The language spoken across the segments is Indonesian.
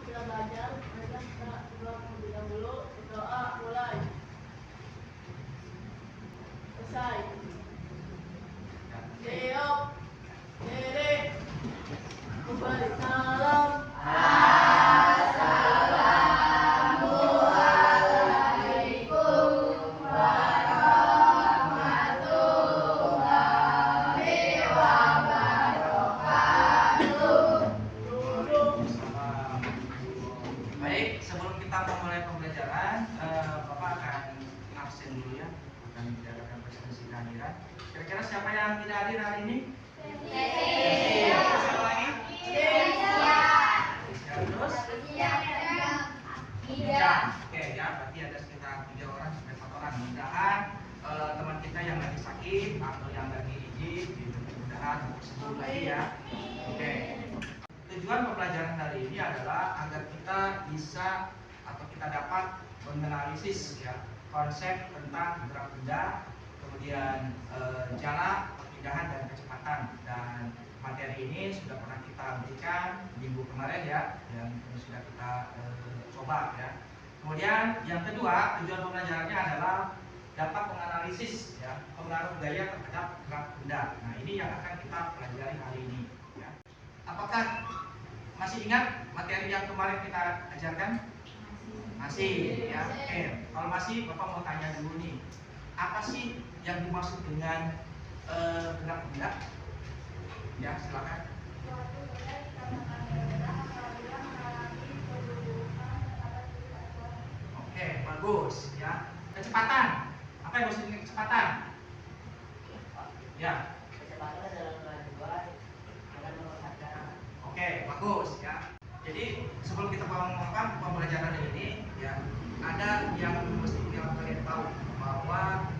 kita belajar, kita berdoa terlebih dahulu. Berdoa mulai. Selesai. Siap. Diri. Kembali salam. Baik, sebelum kita memulai pembelajaran, Bapak akan absen dulu ya, akan menjalankan presentasi kehadiran. Kira-kira siapa yang tidak hadir hari ini? Siapa lagi? Terus? Oke ya, berarti ada sekitar 3 orang sampai 4 orang. Mudah-mudahan teman kita yang lagi sakit atau yang lagi izin, mudah-mudahan sembuh lagi ya. Oke. Tujuan pembelajaran hari ini adalah agar kita bisa atau kita dapat menganalisis ya konsep tentang gerak benda, kemudian jarak, perpindahan dan kecepatan. Dan materi ini sudah pernah kita berikan minggu kemarin ya, yang sudah kita coba ya. Kemudian yang kedua, tujuan pembelajarannya adalah dapat menganalisis ya pengaruh gaya terhadap gerak benda. Nah, ini yang akan kita pelajari hari ini ya. Apakah masih ingat materi yang kemarin kita ajarkan? Masih ya. Oke, kalau masih Bapak mau tanya dulu nih. Apa sih yang dimaksud dengan gerak benda? Ya, silakan. Oke, bagus ya. Kecepatan. Apa yang maksudnya kecepatan? Ya. Kecepatan adalah kemajuan dengan merupakan. Oke, bagus ya. Jadi sebelum kita melakukan pembelajaran ini ya, ada yang mesti kalian tahu bahwa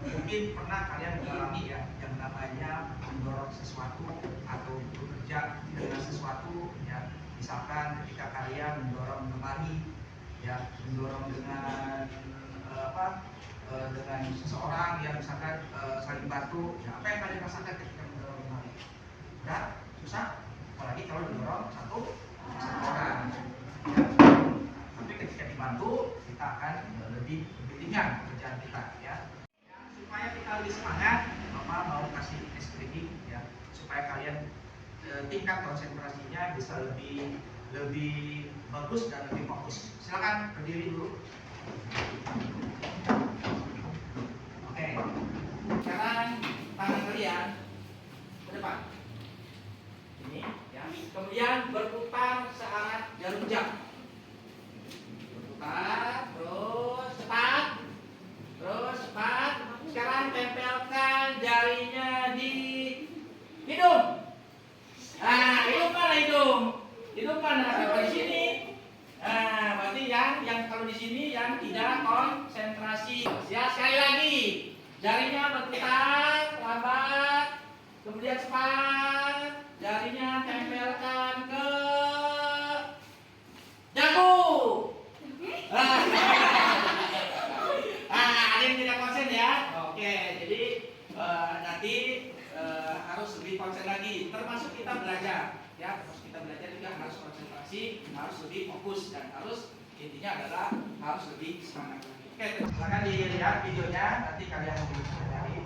mungkin pernah kalian mengalami ya yang namanya mendorong sesuatu atau bekerja dengan sesuatu ya. Misalkan ketika kalian mendorong lemari ya, mendorong dengan dengan seseorang yang misalkan saling bantu ya, apa yang kalian rasakan ketika mendorong lemari? Berat? Susah? Apalagi kalau didorong satu orang ya. Tapi ketika dibantu kita akan lebih ringan kerjaan kita ya. Supaya kita lebih semangat, Bapak mau kasih training ya, supaya kalian tingkat konsentrasinya bisa lebih bagus dan lebih fokus. Silakan berdiri dulu. Oke. Sekarang tangan kalian ke depan. Ini ya. Kemudian berputar searah jarum jam. Berputar, terus cepat. Terus cepat. Sekarang tempelkan jarinya di hidung. Nah, hidung mana hidung? Hidung mana? Kalau di sini. Nah, berarti yang kalau di sini yang tidak konsentrasi. Ya, sekali lagi. Jarinya berputar, lambat, kemudian cepat. Jarinya tempelkan ke dagu. Ada yang tidak konsen ya? Oke, jadi nanti harus lebih konsen lagi. Termasuk kita belajar, ya. Termasuk kita belajar juga harus konsentrasi, harus lebih fokus dan harus intinya adalah harus lebih semangat lagi. Oke, silakan dilihat videonya. Nanti kalian lebih pelajari.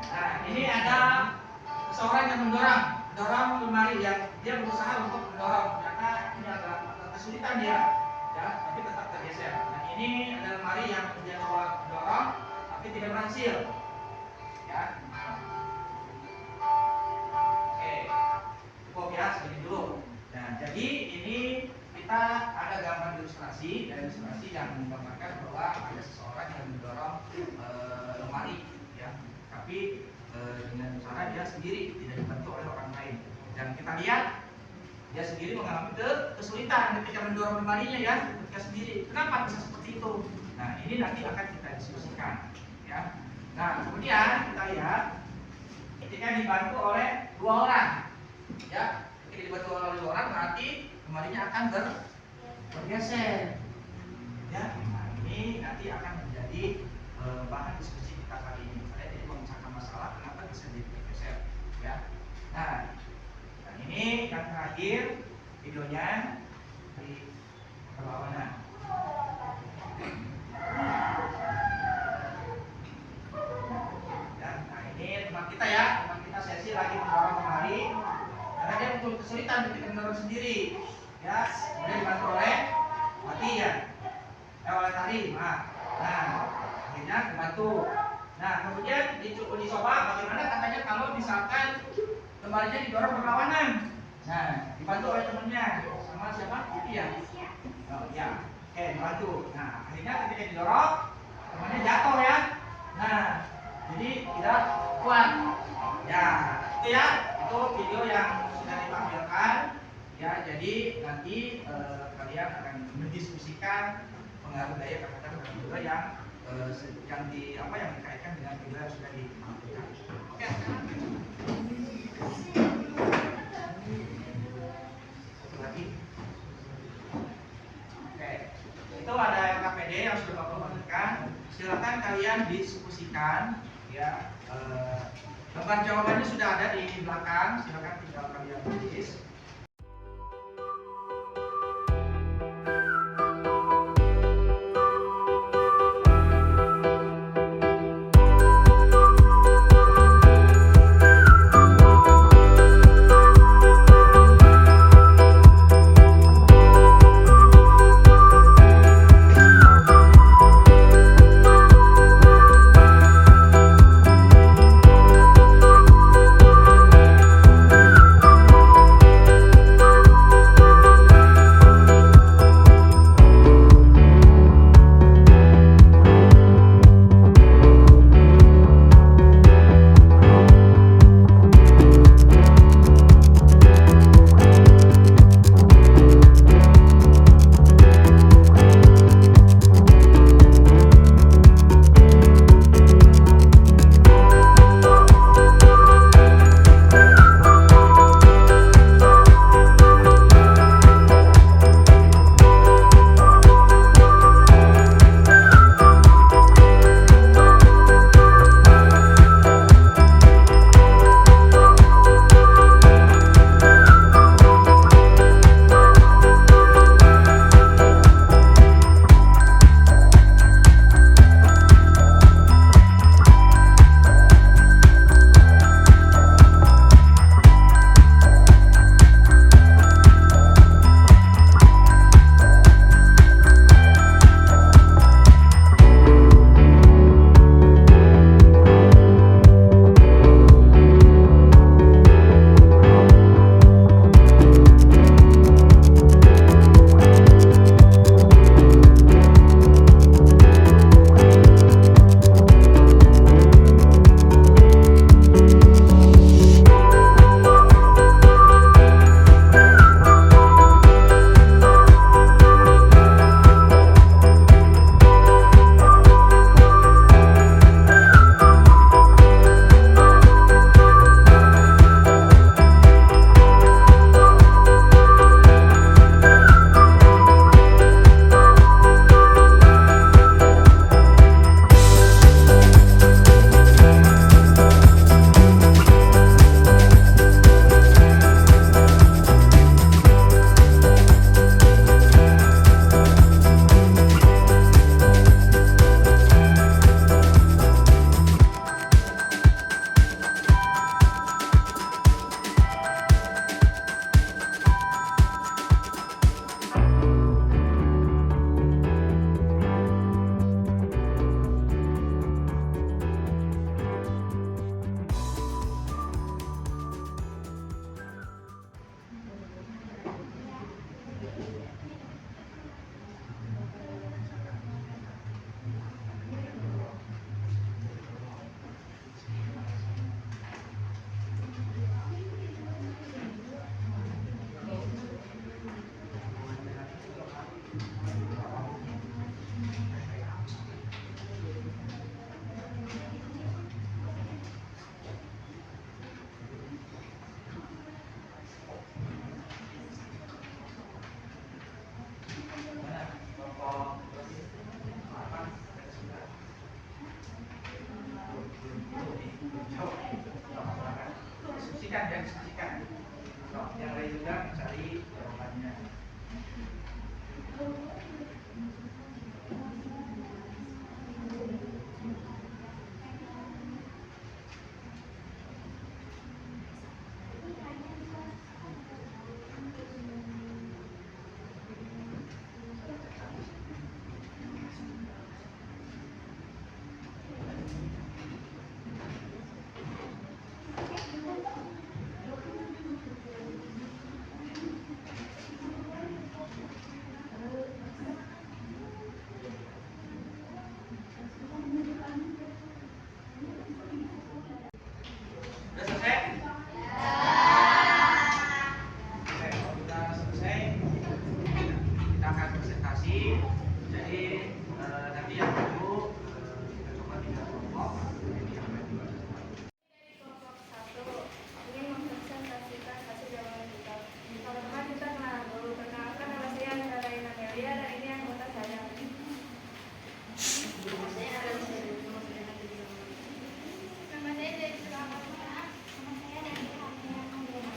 Nah, ini ada seseorang yang mendorong lemari yang dia berusaha untuk mendorong, ternyata ini agak kesulitan dia, ya, tapi tetap tergeser. Nah, ini ada lemari yang dia coba mendorong, tapi tidak berhasil, ya. Oke, cukup ya segini dulu. Nah, jadi ini kita ada gambar ilustrasi yang menggambarkan bahwa ada seseorang yang mendorong lemari, ya. Tapi dengan cara dia sendiri, tidak dibantu oleh orang lain. Dan kita lihat dia sendiri mengalami kesulitan ketika mendorong lemarinya ya, ketika sendiri. Kenapa bisa seperti itu? Nah, ini nanti akan kita diskusikan ya. Nah, kemudian kita lihat ketika dibantu oleh 2 orang ya, ketika dibantu oleh dua orang berarti lemarinya akan bergeser. Ya, nah ini nanti akan menjadi bahan diskusi kita kali ini. Saya jadi memecahkan masalah kenapa bisa bergeser. Ya, nah ini yang terakhir videonya di perlawanan. Nah ini teman kita ya, teman kita sesi lagi mendorong kemari karena dia muncul kesulitan ketika mendorong sendiri. Ya, kemudian dibantu oleh mati ya, oleh tari, maaf. Nah, akhirnya dibantu. Nah, kemudian dicoba bagaimana katanya kalau misalkan lemarinya didorong berlawanan. Nah, dibantu oleh temannya sama siapa? Itu ya. Oh ya, oke dibantu. Nah, akhirnya ketika didorong temannya jatuh ya. Nah, jadi tidak kuat. Ya, itu ya, itu video yang sudah ditampilkan. Ya, jadi nanti kalian akan mendiskusikan pengaruh daya kekuatan dan juga yang yang dikaitkan dengan video yang sudah ditampilkan. Oke, sekarang satu lagi. Oke, itu ada KPD yang sudah Bapak bagikan. Silakan kalian diskusikan ya. Lembar jawabannya sudah ada di belakang. Silakan tinggal kalian tulis. juga mencari jawabannya. Sudah selesai? Oke, kalau sudah selesai, kita akan presentasi. Jadi nanti yang dulu kita coba 3 kelompok. Ini yang lain juga. Kelompok 1 ingin mempresentasikan hasil jawaban kita. Pertama kita kenalan dulu. Perkenalkan, nama saya Naraina Melia dan ini anggota saya. Nama saya Dewi Selamat. Nama saya Dewi Hamia.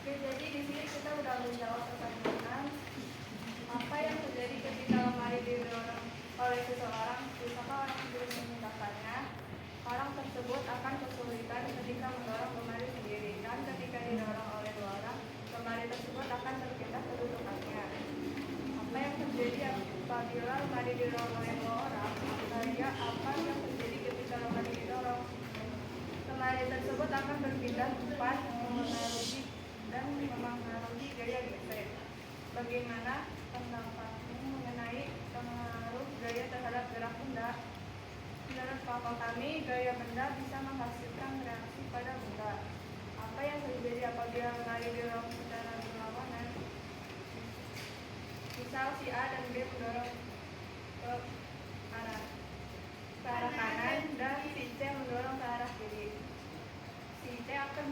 Jadi di sini kita udah menjawab pertanyaan apa yang terjadi ketika lemari didorong oleh seseorang. Misalkan orang belum memindahkannya, orang tersebut akan kesulitan ketika mendorong lemari sendiri, dan ketika didorong oleh 2 orang, lemari tersebut akan terpindah kedudukannya. Apa yang terjadi apabila lemari didorong oleh 2 orang? Apa yang terjadi ketika lemari didorong? Lemari tersebut akan berpindah cepat, mempengaruhi gaya gesek. Bagaimana pendapatmu mengenai pengaruh gaya terhadap gerak benda? Menurut kelompok kami, gaya benda bisa menghasilkan reaksi pada benda. Apa yang terjadi apabila lemari didorong secara berlawanan? Misal si A dan B mendorong ke arah kanan dan si C mendorong ke arah kiri. Si C akan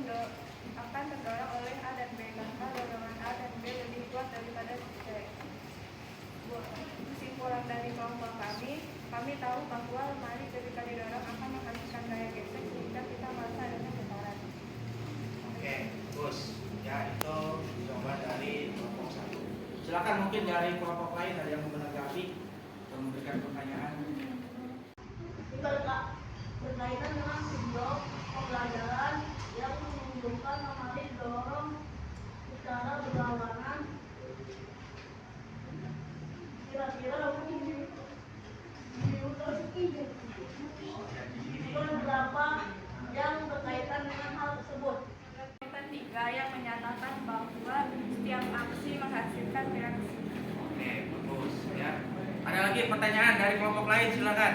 terdorong oleh A dan B karena dorongan A dan B lebih kuat daripada si C. Kesimpulan dari kelompok kami tahu bahwa lemari ketika didorong akan menghasilkan gaya gesek sehingga kita merasa adanya getaran. Oke, bagus. Ya, itu jawaban dari kelompok 1. Silakan mungkin dari kelompok lain ada yang menanggapi atau memberikan pertanyaan. Berkaitan dengan video pembelajaran yang menunjukkan lemari didorong secara berlawanan, kira-kira berapa yang berkaitan dengan hal tersebut? Ketiga yang menyatakan bahwa setiap aksi menghasilkan reaksi. Oke, bagus ya. Ada lagi pertanyaan dari kelompok lain, silakan.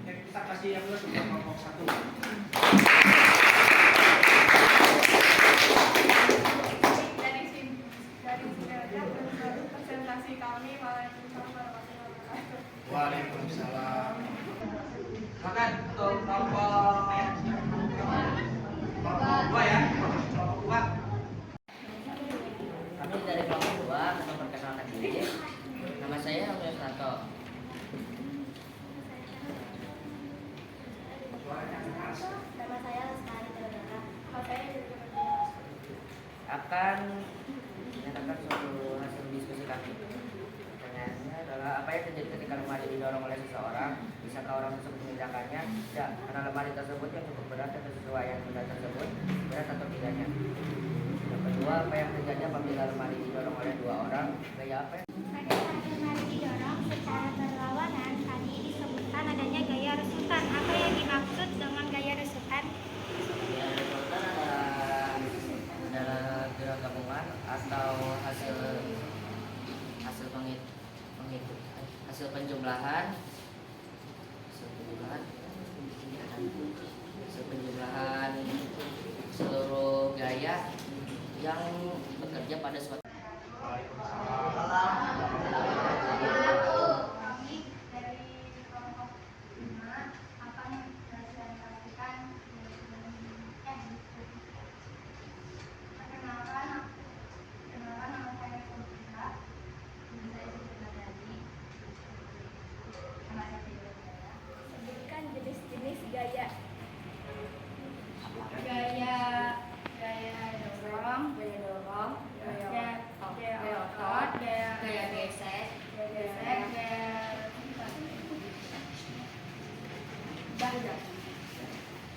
Oke, kita kasih yang dulu untuk kelompok 1. Dari sini aja presentasi kami. Waalaikumsalam warahmatullahi wabarakatuh. Waalaikumsalam. Silakan untuk kelompok 2 ya. Kelompok 2. Kami dari kelompok 2 akan memperkenalkan diri. Nama saya Amir Sato. Suaranya keras. Nama saya Lestari Teradara. Nama saya Akan menyatakan suatu hasil diskusi kami. Pertanyaannya adalah apa yang terjadi ketika lemari didorong oleh seseorang? Bisakah orang tersebut memindahkannya? Tidak, karena lemari tersebut yang cukup berat dan kesesuaian benda tersebut berat atau tidaknya. Yang kedua, apa yang terjadi apabila lemari didorong oleh 2 orang? Gaya apa yang Pada saat lemari didorong secara berlawanan, tadi disebutkan adanya gaya resutan. Apa yang dimaksud dengan gaya resutan? ya resultan adalah gerak gabungan atau hasil penjumlahan seluruh gaya yang bekerja pada suatu. Kami dari kelompok 5 akan presentasikan perkenalkan nama saya Putri. Saya sudah tadi. Nama saya juga. Sebutkan jenis-jenis gaya. Gaya dorong, gaya otot, gaya gesek, gaya badan.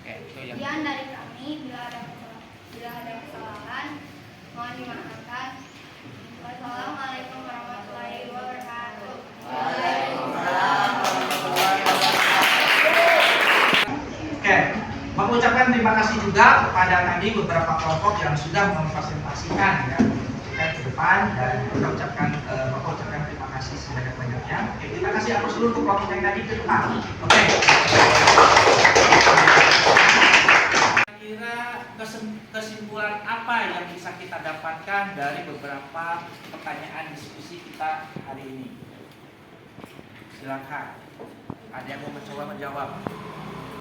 Oke, itu yang Sekian dari kami. Bila ada kesalahan, mohon dimaafkan. Wassalamualaikum warahmatullahi wabarakatuh. Oke, mengucapkan terima kasih juga kepada tadi beberapa kelompok yang sudah mempresentasikan ya ke depan, dan kita ucapkan terima kasih sebanyak-banyaknya. Oke, kita kasih aplaus dulu untuk kelompok yang tadi ke depan. Oke. Kira kesimpulan apa yang bisa kita dapatkan dari beberapa pertanyaan diskusi kita hari ini? Silakan. Ada yang mau mencoba menjawab?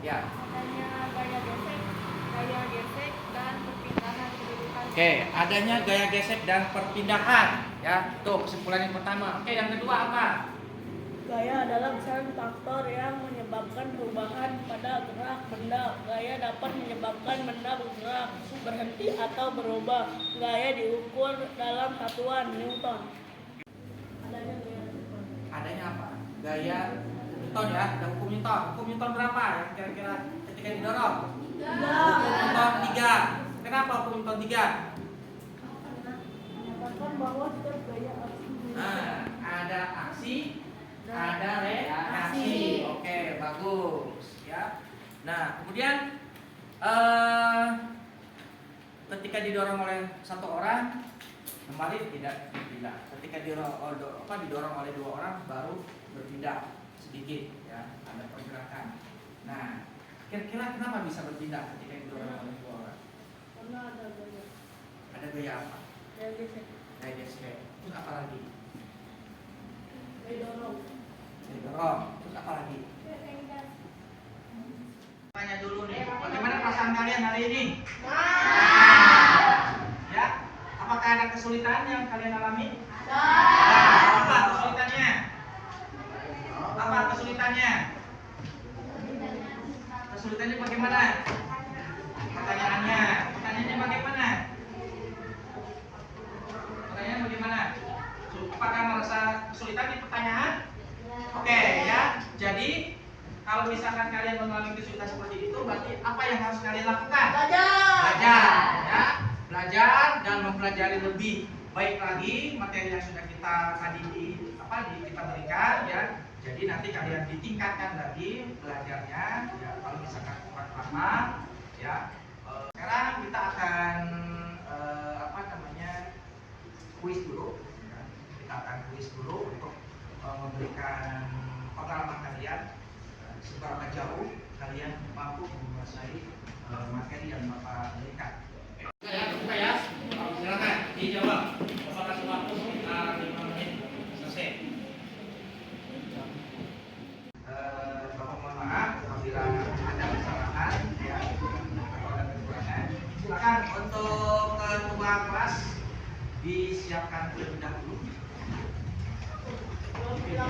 Ya. Adanya gaya gesek dan perpindahan kedudukan. Oke, adanya gaya gesek dan perpindahan. Ya, tuh kesimpulan yang pertama. Oke, yang kedua apa? Gaya adalah misalnya faktor yang menyebabkan perubahan pada gerak benda. Gaya dapat menyebabkan benda bergerak, berhenti atau berubah. Gaya diukur dalam satuan Newton. Adanya gaya Newton. Adanya apa? Gaya Newton ya, ada hukum Newton. Hukum Newton berapa yang kira-kira ketika didorong? 3. Newton 3. Kenapa hukum Newton 3? Menyatakan bahwa setiap gaya harus Nah, ada aksi, ada reaksi. Oke, bagus ya. Nah, kemudian ketika didorong oleh satu orang kembali tidak berpindah. Ketika didorong oleh 2 orang baru berpindah sedikit ya, ada pergerakan. Nah, kira-kira kenapa bisa berpindah ketika didorong oleh 2 orang? karena ada gaya. Ada gaya apa? Gaya gesek, Gaya gesek. Terus apa lagi? gaya dorong. Didorong. Terus apa lagi? Tanya dulu nih, bagaimana perasaan kalian hari ini? Ya, apakah ada kesulitan yang kalian alami? Apa kesulitannya? Apa kesulitannya? Kesulitannya bagaimana? Pertanyaannya bagaimana? Pertanyaannya bagaimana? Apakah merasa kesulitan di pertanyaan? Oke ya, jadi kalau misalkan kalian mengalami kesulitan seperti itu, berarti apa yang harus kalian lakukan? Belajar, ya, belajar dan mempelajari lebih baik lagi materi yang sudah kita kita berikan, ya. Jadi nanti kalian ditingkatkan lagi belajarnya, ya. Kalau misalkan kurang paham, ya. Sekarang kita akan kuis dulu. Ya. Kita akan kuis dulu untuk memberikan pengalaman kalian. Seberapa jauh kalian mampu menguasai materi yang Bapak berikan. Buka ya, silakan dijawab. Bapak kasih waktu sekitar 5 menit selesai. Bapak mohon maaf apabila ada kesalahan ya atau ada kekurangan. Silakan untuk ketua kelas disiapkan terlebih dahulu. Ya.